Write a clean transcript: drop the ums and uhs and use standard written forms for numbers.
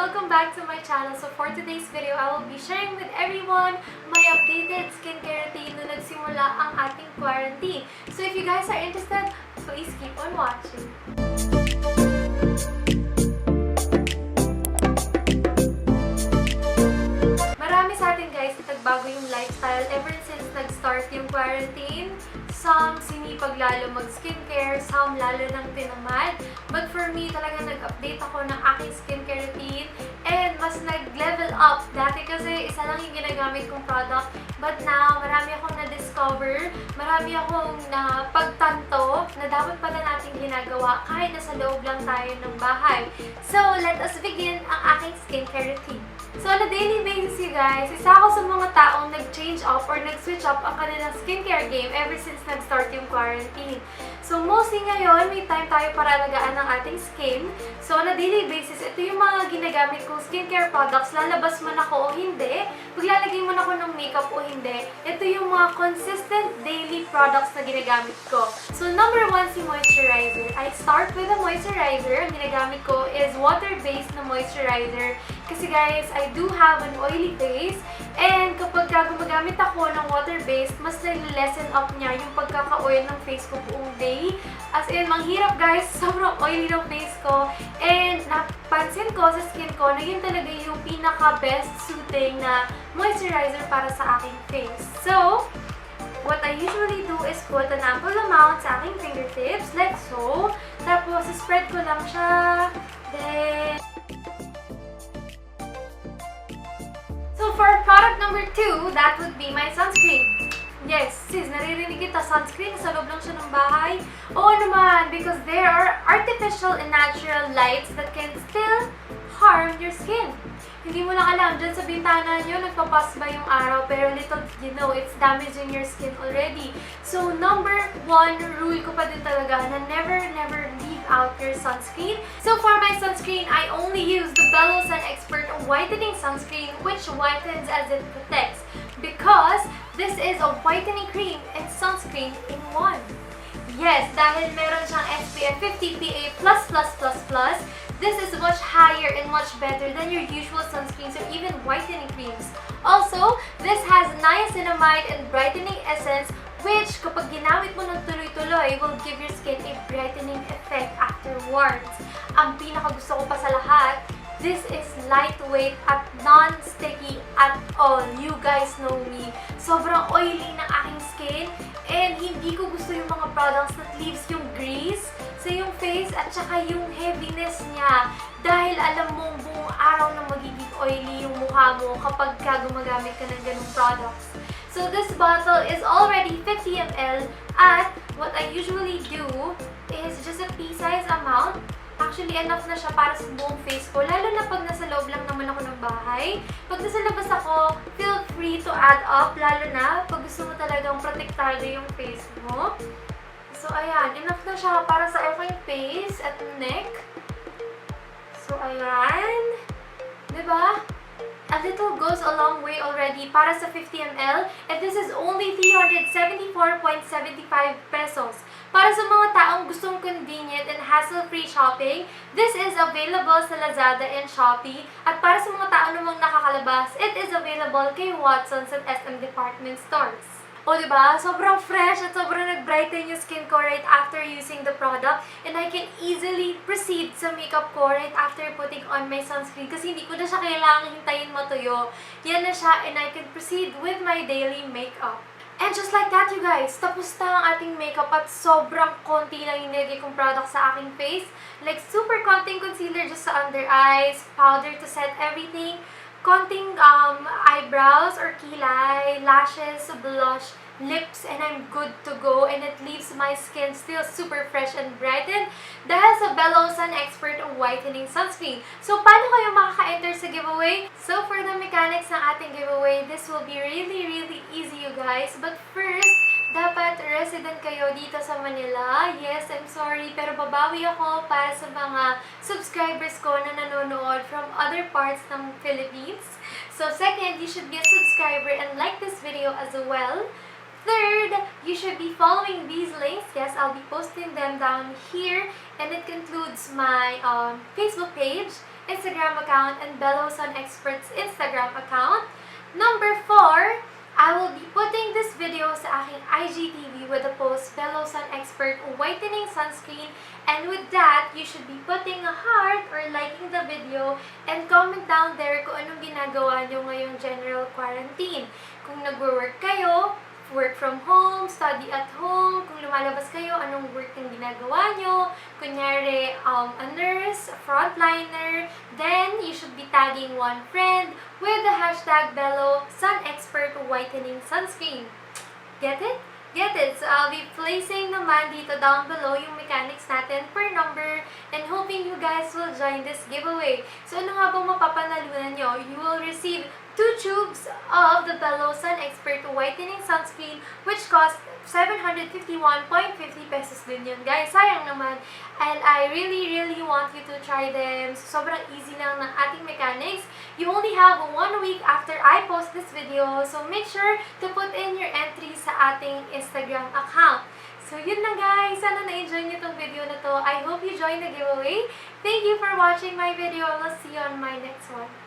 Welcome back to my channel. So for today's video, I will be sharing with everyone my updated skincare routine na nagsimula ang ating quarantine. So if you guys are interested, please keep on watching. Marami sa atin guys nagbago yung lifestyle ever since nag-start yung quarantine. Some sinipag lalo mag-skincare, some lalo nang tinamad. But for me, talaga nag-update ako ng aking skincare routine and mas nag-level up. Dati kasi isa lang yung ginagamit kong product. But now, marami akong na-discover, marami akong napagtanto na dapat pala natin ginagawa kahit nasa loob lang tayo ng bahay. So, let us begin ang aking skincare routine. So, on a daily basis, you guys, isa ako sa mga taong nag-change up or nag-switch up ang kanilang skincare game ever since nag-start yung quarantine. So, mostly ngayon, may time tayo para alagaan ng ating skin. So, on a daily basis, ito yung mga ginagamit kong skincare products. Lalabas man ako o hindi, paglalagay man ako ng makeup o hindi, ito yung mga consistent daily products na ginagamit ko. So, number 1 si moisturizer. I start with a moisturizer. Ang ginagamit ko is water-based na moisturizer. Kasi guys, I do have an oily face and kapag gumagamit ako ng water-based, mas nag-lessen up niya yung pagkaka-oil ng face ko buong day. As in, manghirap guys, sobrang oily ng face ko and napansin ko sa skin ko na yun talaga yung pinaka-best suiting na moisturizer para sa aking face. So, what I usually do is put an ample amount sa aking fingertips, like so. Tapos, spread ko lang siya. Then, so for product number 2, that would be my sunscreen. Yes, sis, naririnig kita, sunscreen, sa loob lang siya ng bahay. Oo naman, because there are artificial and natural lights that can still harm your skin. Hindi mo lang alam, dyan sa bintana nyo, nagpapas ba yung araw, pero little you know, it's damaging your skin already. So, number 1 rule ko pa din talaga na never leave out your sunscreen. So, for my sunscreen, I only use the Belo SunExpert Whitening Sunscreen, which whitens as it protects. Because this is a whitening cream and sunscreen in one. Yes, dahil meron siyang SPF 50 PA++++, this is much higher and much better than your usual sunscreens or even whitening creams. Also, this has niacinamide and brightening essence which kapag ginamit mo ng tuloy-tuloy will give your skin a brightening effect afterwards. Ang pinakagusto ko pa sa lahat, this is lightweight at non-sticky at all. You guys know me. Sobrang oily ng aking skin and hindi ko gusto yung mga products that leaves yung grease sa yung face at saka yung heaviness niya. Dahil alam mong buong araw na magiging oily yung mukha mo kapag gumagamit ka ng ganung products. So this bottle is already 50 ml at what I usually do is just a pea-size amount. Actually, enough na siya para sa buong face ko. Lalo na pag nasa loob lang naman ako ng bahay. Pag nasa labas ako, feel free to add up. Lalo na pag gusto mo talagang protektado yung face mo. So, ayan. Enough na siya para sa aking face at neck. So, ayan. Diba? A little goes a long way already para sa 50 ml. And this is only 374.75 pesos. Para sa mga taong gustong convenient and hassle-free shopping, this is available sa Lazada and Shopee. At para sa mga taong namang nakakalabas, it is available kay Watson's at SM department stores. O diba? Sobrang fresh at sobrang nag-brighten yung skin ko right after using the product. And I can easily proceed sa makeup ko right after putting on my sunscreen. Kasi hindi ko na siya kailangang hintayin matuyo. Yan na siya and I can proceed with my daily makeup. And just like that, you guys, tapos na ang ating makeup at sobrang konti lang yung nilagay kong product sa aking face. Like, super konting concealer just sa under eyes, powder to set everything, konting eyebrows or kilay, lashes, blush, lips, and I'm good to go. And it leaves my skin still super fresh and brightened dahil sa Belo SunExpert Whitening Sunscreen. So, paano kayo makaka-enter sa giveaway? So, for the mechanics ng ating giveaway, this will be really easy, you guys. But first, dapat resident kayo dito sa Manila. Yes, I'm sorry, pero babawi ako para sa mga subscribers ko na nanonood from other parts ng Philippines. So, second, you should be a subscriber and like this video as well. Third, you should be following these links. Yes, I'll be posting them down here. And it concludes my Facebook page Instagram account and Belo SunExpert's Instagram account. Number 4, I will be putting this video sa aking IGTV with the post Belo SunExpert Whitening Sunscreen, and with that, you should be putting a heart or liking the video and comment down there kung anong ginagawa nyo ngayong general quarantine. Kung nagwo-work kayo, work from home, study at home, kung lumalabas kayo, anong work yung ginagawa nyo, kunyari, a nurse, a frontliner, then you should be tagging one friend with the hashtag Belo SunExpert Whitening Sunscreen. Get it? Get it? So, I'll be placing naman dito down below yung mechanics natin per number and hoping you guys will join this giveaway. So, ano nga bang mapapanalunan nyo? You will receive 2 tubes of the Belo SunExpert Whitening Sunscreen, which cost 751.50 pesos din yun, guys. Sayang naman. And I really want you to try them. So, sobrang easy lang ng ating mechanics. You only have 1 week after I post this video. So, make sure to put in your entry sa ating Instagram account. So, yun na guys. Sana na-enjoy nyo tong video na to. I hope you join the giveaway. Thank you for watching my video. I will see you on my next one.